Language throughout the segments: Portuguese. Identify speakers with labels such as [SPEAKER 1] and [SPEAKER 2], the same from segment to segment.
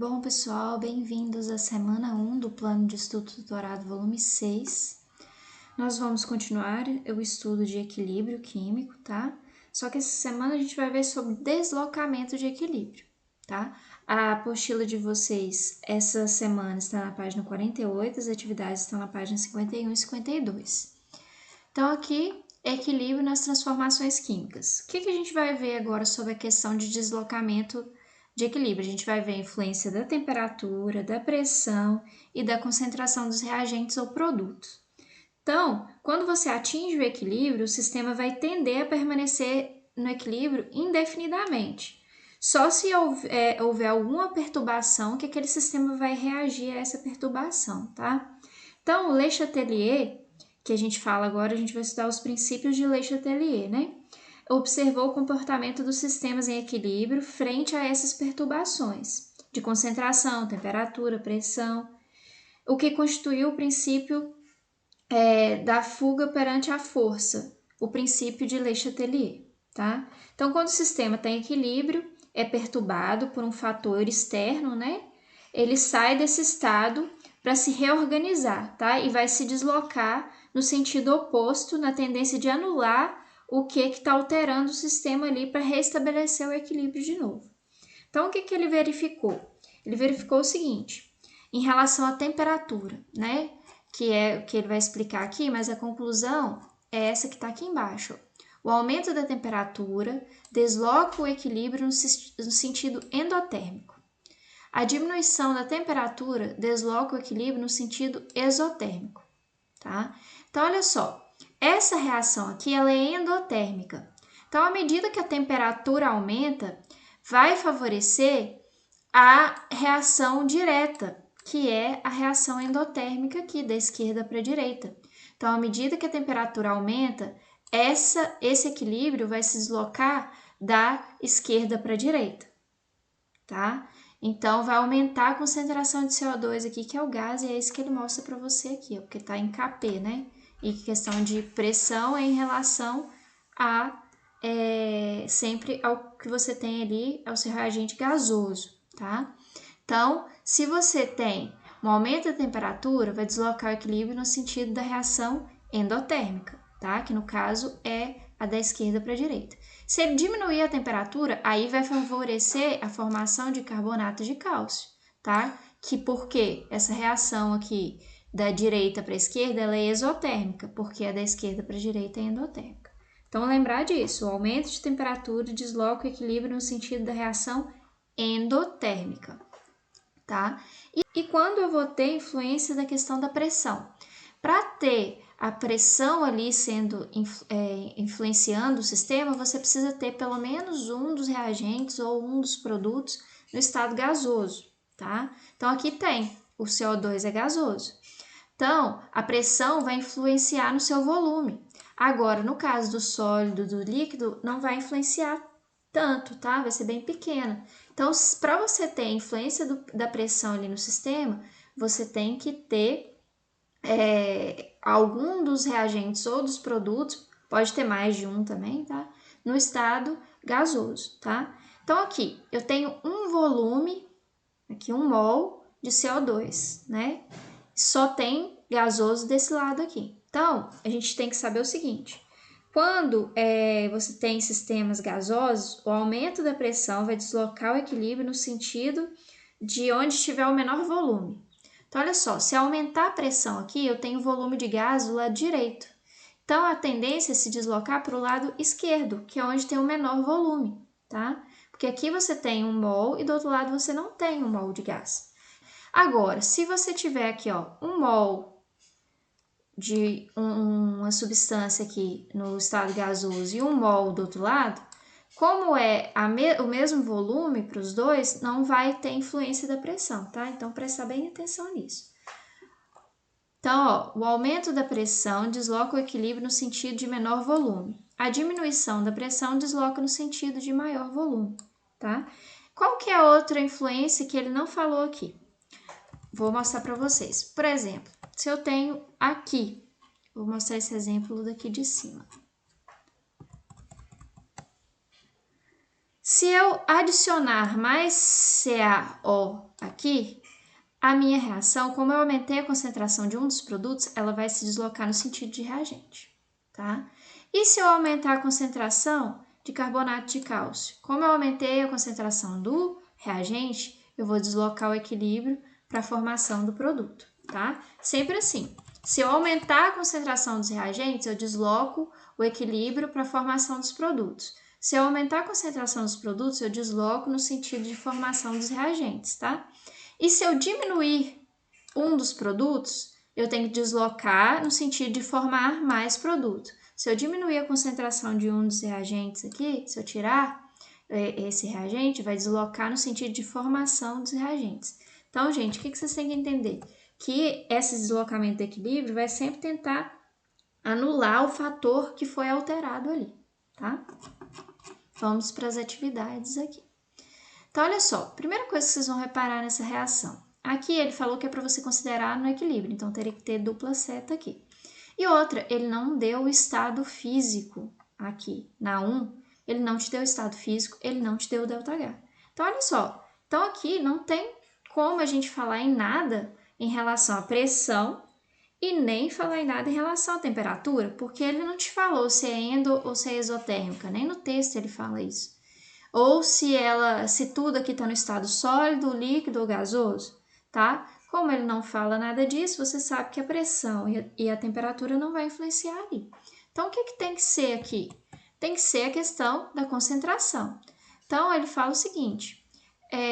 [SPEAKER 1] Bom, pessoal, bem-vindos à semana 1 do Plano de Estudo Tutorado, volume 6. Nós vamos continuar o estudo de equilíbrio químico, tá? Só que essa semana a gente vai ver sobre deslocamento de equilíbrio, tá? A apostila de vocês essa semana está na página 48, as atividades estão na página 51 e 52. Então, aqui, equilíbrio nas transformações químicas. O que a gente vai ver agora sobre a questão de deslocamento de equilíbrio? A gente vai ver a influência da temperatura, da pressão e da concentração dos reagentes ou produtos. Então, quando você atinge o equilíbrio, o sistema vai tender a permanecer no equilíbrio indefinidamente. Só se houver alguma perturbação que aquele sistema vai reagir a essa perturbação, tá? Então, o Le Chatelier, que a gente fala agora, a gente vai estudar os princípios de Le Chatelier, né? Observou o comportamento dos sistemas em equilíbrio frente a essas perturbações de concentração, temperatura, pressão, o que constituiu o princípio da fuga perante a força, o princípio de Le Chatelier, tá? Então, quando o sistema está em equilíbrio, é perturbado por um fator externo, né? Ele sai desse estado para se reorganizar, tá? E vai se deslocar no sentido oposto, na tendência de anular o que está alterando o sistema ali para restabelecer o equilíbrio de novo. Então, o que ele verificou? Ele verificou o seguinte, em relação à temperatura, né? Que é o que ele vai explicar aqui, mas a conclusão é essa que está aqui embaixo. O aumento da temperatura desloca o equilíbrio no sentido endotérmico. A diminuição da temperatura desloca o equilíbrio no sentido exotérmico, tá? Então, olha só, essa reação aqui ela é endotérmica. Então, à medida que a temperatura aumenta, vai favorecer a reação direta, que é a reação endotérmica aqui, da esquerda para a direita. Então, à medida que a temperatura aumenta, esse equilíbrio vai se deslocar da esquerda para a direita, tá? Então, vai aumentar a concentração de CO2 aqui, que é o gás, e é isso que ele mostra para você aqui, ó, porque está em Kp, né? E questão de pressão é em relação a sempre ao que você tem ali, ao seu reagente gasoso, tá? Então, se você tem um aumento da temperatura, vai deslocar o equilíbrio no sentido da reação endotérmica, tá? Que no caso é a da esquerda para a direita. Se ele diminuir a temperatura, aí vai favorecer a formação de carbonato de cálcio, tá? Que porque essa reação aqui da direita para a esquerda ela é exotérmica, porque a da esquerda para a direita é endotérmica. Então, lembrar disso, o aumento de temperatura desloca o equilíbrio no sentido da reação endotérmica, tá? E quando eu vou ter influência da questão da pressão? Para ter a pressão ali sendo influenciando o sistema, você precisa ter pelo menos um dos reagentes ou um dos produtos no estado gasoso, tá? Então, aqui tem, o CO2 é gasoso. Então, a pressão vai influenciar no seu volume. Agora, no caso do sólido, do líquido, não vai influenciar tanto, tá? Vai ser bem pequena. Então, para você ter a influência da pressão ali no sistema, você tem que ter algum dos reagentes ou dos produtos, pode ter mais de um também, tá? No estado gasoso, tá? Então, aqui, eu tenho um volume, aqui 1 mol de CO2, né? Só tem gasoso desse lado aqui. Então, a gente tem que saber o seguinte, quando você tem sistemas gasosos, o aumento da pressão vai deslocar o equilíbrio no sentido de onde estiver o menor volume. Então, olha só, se aumentar a pressão aqui, eu tenho volume de gás do lado direito. Então, a tendência é se deslocar para o lado esquerdo, que é onde tem o menor volume, tá? Porque aqui você tem 1 mol e do outro lado você não tem 1 mol de gás. Agora, se você tiver aqui, ó, 1 mol de uma substância aqui no estado gasoso e 1 mol do outro lado, como é o mesmo volume para os dois, não vai ter influência da pressão, tá? Então, prestar bem atenção nisso. Então, ó, o aumento da pressão desloca o equilíbrio no sentido de menor volume. A diminuição da pressão desloca no sentido de maior volume, tá? Qual que é a outra influência que ele não falou aqui? Vou mostrar para vocês. Por exemplo, se eu tenho aqui, vou mostrar esse exemplo daqui de cima. Se eu adicionar mais CaO aqui, a minha reação, como eu aumentei a concentração de um dos produtos, ela vai se deslocar no sentido de reagente, tá? E se eu aumentar a concentração de carbonato de cálcio? Como eu aumentei a concentração do reagente, eu vou deslocar o equilíbrio para a formação do produto, tá? Sempre assim. Se eu aumentar a concentração dos reagentes, eu desloco o equilíbrio para a formação dos produtos. Se eu aumentar a concentração dos produtos, eu desloco no sentido de formação dos reagentes, tá? E se eu diminuir um dos produtos, eu tenho que deslocar no sentido de formar mais produto. Se eu diminuir a concentração de um dos reagentes aqui, se eu tirar esse reagente, vai deslocar no sentido de formação dos reagentes. Então, gente, o que vocês têm que entender? Que esse deslocamento de equilíbrio vai sempre tentar anular o fator que foi alterado ali, tá? Vamos para as atividades aqui. Então, olha só, primeira coisa que vocês vão reparar nessa reação. Aqui ele falou que é para você considerar no equilíbrio, então teria que ter dupla seta aqui. E outra, ele não deu o estado físico aqui. Na 1, ele não te deu o estado físico, ele não te deu o ΔH. Então, olha só, então aqui não tem como a gente falar em nada em relação à pressão e nem falar em nada em relação à temperatura, porque ele não te falou se é endo ou se é exotérmica, nem no texto ele fala isso. Ou se tudo aqui está no estado sólido, líquido ou gasoso, tá? Como ele não fala nada disso, você sabe que a pressão e a temperatura não vai influenciar ali. Então, o que tem que ser aqui? Tem que ser a questão da concentração. Então, ele fala o seguinte,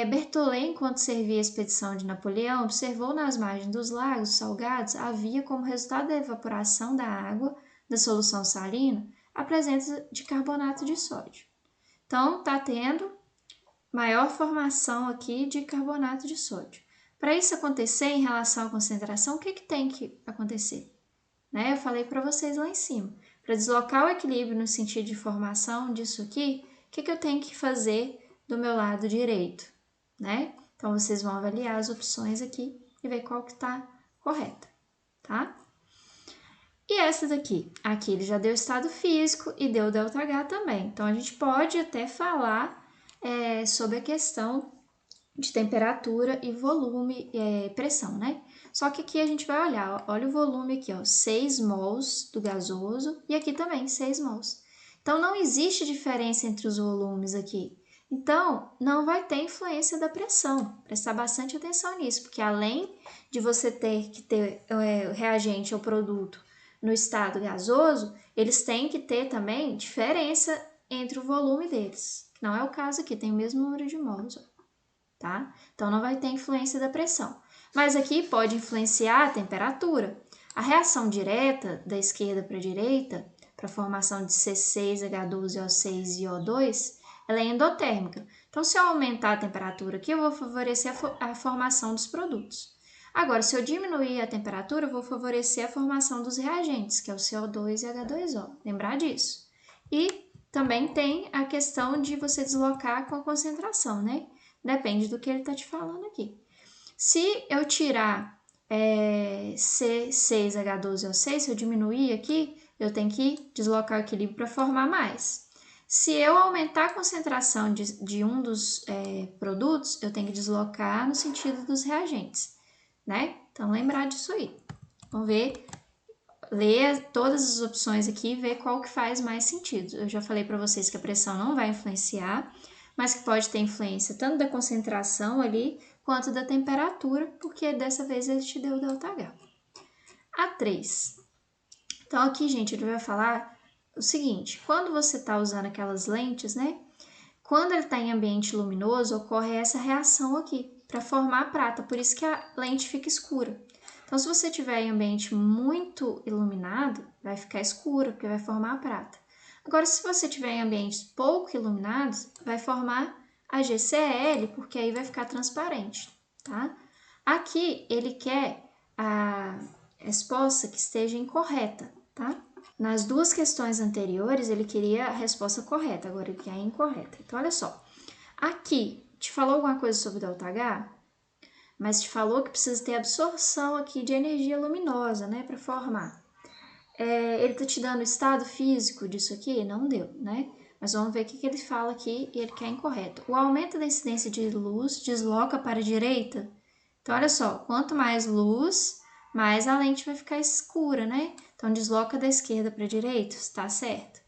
[SPEAKER 1] Berthollet, enquanto servia a expedição de Napoleão, observou nas margens dos lagos salgados havia como resultado da evaporação da água da solução salina a presença de carbonato de sódio. Então, está tendo maior formação aqui de carbonato de sódio. Para isso acontecer em relação à concentração, o que tem que acontecer? Né? Eu falei para vocês lá em cima. Para deslocar o equilíbrio no sentido de formação disso aqui, o que eu tenho que fazer do meu lado direito? Né? Então, vocês vão avaliar as opções aqui e ver qual que está correta, tá? E essa daqui? Aqui ele já deu estado físico e deu ΔH também. Então, a gente pode até falar sobre a questão de temperatura e volume, pressão, né? Só que aqui a gente vai olhar, olha o volume aqui, ó, 6 mols do gasoso e aqui também 6 mols. Então, não existe diferença entre os volumes aqui. Então, não vai ter influência da pressão. Prestar bastante atenção nisso, porque além de você ter que ter o reagente ou produto no estado gasoso, eles têm que ter também diferença entre o volume deles. Não é o caso aqui, tem o mesmo número de mols, tá? Então, não vai ter influência da pressão. Mas aqui pode influenciar a temperatura. A reação direta da esquerda para a direita, para a formação de C6H12O6 e O2, ela é endotérmica. Então, se eu aumentar a temperatura aqui, eu vou favorecer a formação dos produtos. Agora, se eu diminuir a temperatura, eu vou favorecer a formação dos reagentes, que é o CO2 e H2O. Lembrar disso. E também tem a questão de você deslocar com a concentração, né? Depende do que ele está te falando aqui. Se eu tirar C6H12O6, se eu diminuir aqui, eu tenho que deslocar o equilíbrio para formar mais. Se eu aumentar a concentração de um dos produtos, eu tenho que deslocar no sentido dos reagentes, né? Então, lembrar disso aí. Vamos ver, ler todas as opções aqui e ver qual que faz mais sentido. Eu já falei para vocês que a pressão não vai influenciar, mas que pode ter influência tanto da concentração ali, quanto da temperatura, porque dessa vez ele te deu o ΔH. A3. Então, aqui, gente, ele vai falar o seguinte, quando você está usando aquelas lentes, né? Quando ele está em ambiente luminoso, ocorre essa reação aqui, para formar prata, por isso que a lente fica escura. Então, se você tiver em ambiente muito iluminado, vai ficar escuro, porque vai formar a prata. Agora, se você tiver em ambientes pouco iluminados, vai formar a GCl, porque aí vai ficar transparente, tá? Aqui, ele quer a resposta que esteja incorreta, tá? Nas duas questões anteriores, ele queria a resposta correta, agora ele quer a incorreta. Então, olha só. Aqui, te falou alguma coisa sobre o ΔH? Mas te falou que precisa ter absorção aqui de energia luminosa, né, para formar. Ele tá te dando o estado físico disso aqui? Não deu, né? Mas vamos ver o que ele fala aqui e ele quer incorreto. O aumento da incidência de luz desloca para a direita? Então, olha só, quanto mais luz, mais a lente vai ficar escura, né? Então, desloca da esquerda para a direita, está certo.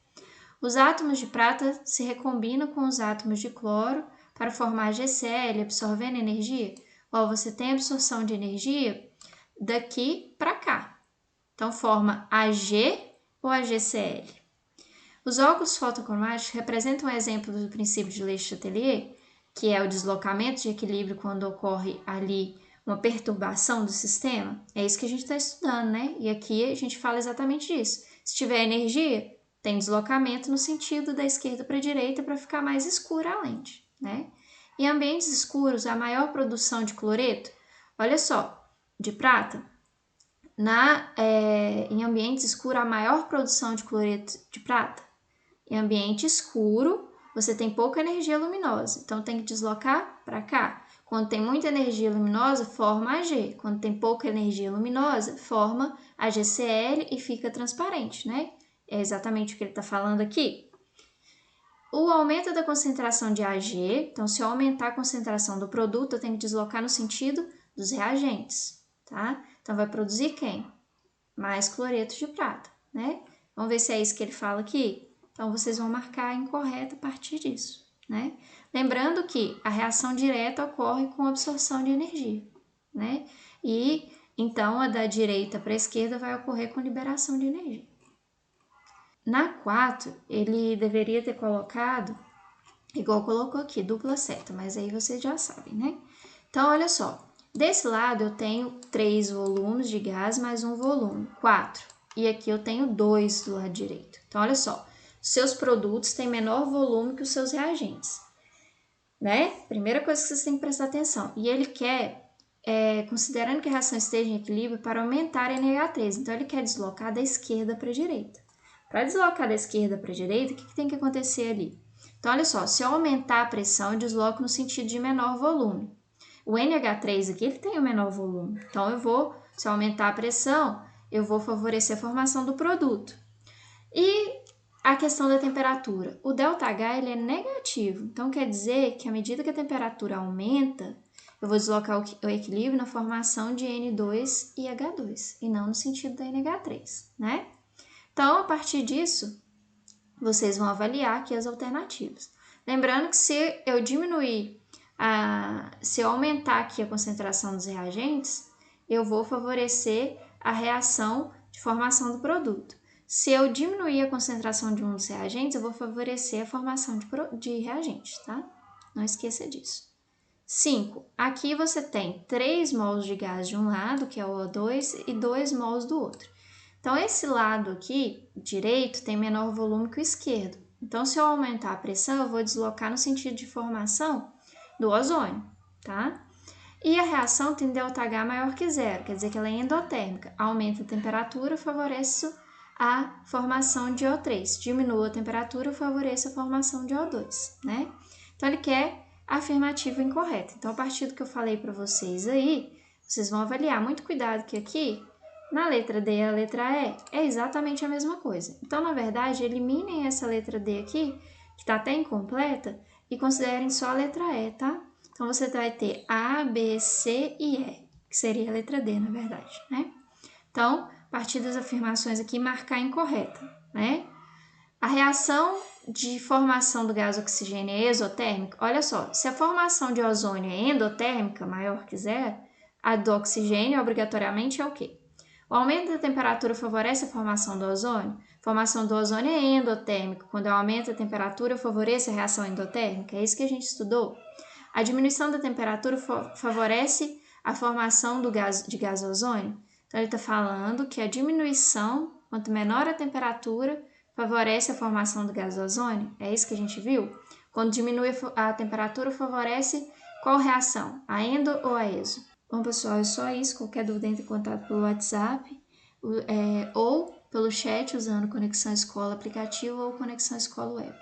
[SPEAKER 1] Os átomos de prata se recombinam com os átomos de cloro para formar GCl, absorvendo energia. Ó, você tem absorção de energia daqui para cá. Então, forma Ag ou AgCl. Os óculos fotocromáticos representam um exemplo do princípio de Le Chatelier, que é o deslocamento de equilíbrio quando ocorre ali uma perturbação do sistema. É isso que a gente está estudando, né? E aqui a gente fala exatamente disso. Se tiver energia, tem deslocamento no sentido da esquerda para a direita para ficar mais escura a lente, né? Em ambientes escuros, a maior produção de cloreto, olha só, de prata, em ambientes escuros, a maior produção de cloreto de prata. Em ambiente escuro, você tem pouca energia luminosa, então tem que deslocar para cá. Quando tem muita energia luminosa, forma Ag. Quando tem pouca energia luminosa, forma AgCl e fica transparente, né? É exatamente o que ele está falando aqui. O aumento da concentração de Ag, então se eu aumentar a concentração do produto, eu tenho que deslocar no sentido dos reagentes, tá? Então vai produzir quem? Mais cloreto de prata, né? Vamos ver se é isso que ele fala aqui? Então, vocês vão marcar a incorreta a partir disso, né? Lembrando que a reação direta ocorre com absorção de energia, né? E, então, a da direita para a esquerda vai ocorrer com liberação de energia. Na 4, ele deveria ter colocado, igual colocou aqui, dupla seta, mas aí vocês já sabem, né? Então, olha só. Desse lado, eu tenho 3 volumes de gás mais um volume, 4. E aqui eu tenho 2 do lado direito. Então, olha só. Seus produtos têm menor volume que os seus reagentes, né? Primeira coisa que vocês têm que prestar atenção. E ele quer, considerando que a reação esteja em equilíbrio, para aumentar a NH3. Então, ele quer deslocar da esquerda para a direita. Para deslocar da esquerda para a direita, o que tem que acontecer ali? Então, olha só, se eu aumentar a pressão, eu desloco no sentido de menor volume. O NH3 aqui, ele tem o menor volume. Então, se eu aumentar a pressão, eu vou favorecer a formação do produto. E a questão da temperatura. O ΔH ele é negativo, então quer dizer que à medida que a temperatura aumenta, eu vou deslocar o equilíbrio na formação de N2 e H2, e não no sentido da NH3, né? Então, a partir disso, vocês vão avaliar aqui as alternativas. Lembrando que se eu aumentar aqui a concentração dos reagentes, eu vou favorecer a reação de formação do produto. Se eu diminuir a concentração de um dos reagentes, eu vou favorecer a formação de reagentes, tá? Não esqueça disso. 5. Aqui você tem 3 mols de gás de um lado, que é o O2, e 2 mols do outro. Então, esse lado aqui, direito, tem menor volume que o esquerdo. Então, se eu aumentar a pressão, eu vou deslocar no sentido de formação do ozônio, tá? E a reação tem ΔH maior que zero, quer dizer que ela é endotérmica. Aumenta a temperatura, favorece a formação de O3. Diminua a temperatura, favorece a formação de O2, né? Então, ele quer a afirmativa incorreta. Então, a partir do que eu falei para vocês aí, vocês vão avaliar. Muito cuidado que aqui, na letra D e a letra E, é exatamente a mesma coisa. Então, na verdade, eliminem essa letra D aqui, que está até incompleta, e considerem só a letra E, tá? Então, você vai ter A, B, C e E, que seria a letra D, na verdade, né? Então, a partir das afirmações aqui, marcar incorreta, né? A reação de formação do gás oxigênio é exotérmica? Olha só, se a formação de ozônio é endotérmica, maior que zero, a do oxigênio obrigatoriamente é o quê? O aumento da temperatura favorece a formação do ozônio? A formação do ozônio é endotérmica. Quando eu aumento a temperatura, favorece a reação endotérmica? É isso que a gente estudou? A diminuição da temperatura favorece a formação de gás ozônio? Então, ele está falando que a diminuição, quanto menor a temperatura, favorece a formação do gás ozônio? É isso que a gente viu? Quando diminui a temperatura, favorece qual reação? A endo ou a exo? Bom, pessoal, é só isso. Qualquer dúvida, entre em contato pelo WhatsApp ou pelo chat usando Conexão Escola aplicativo ou Conexão Escola Web.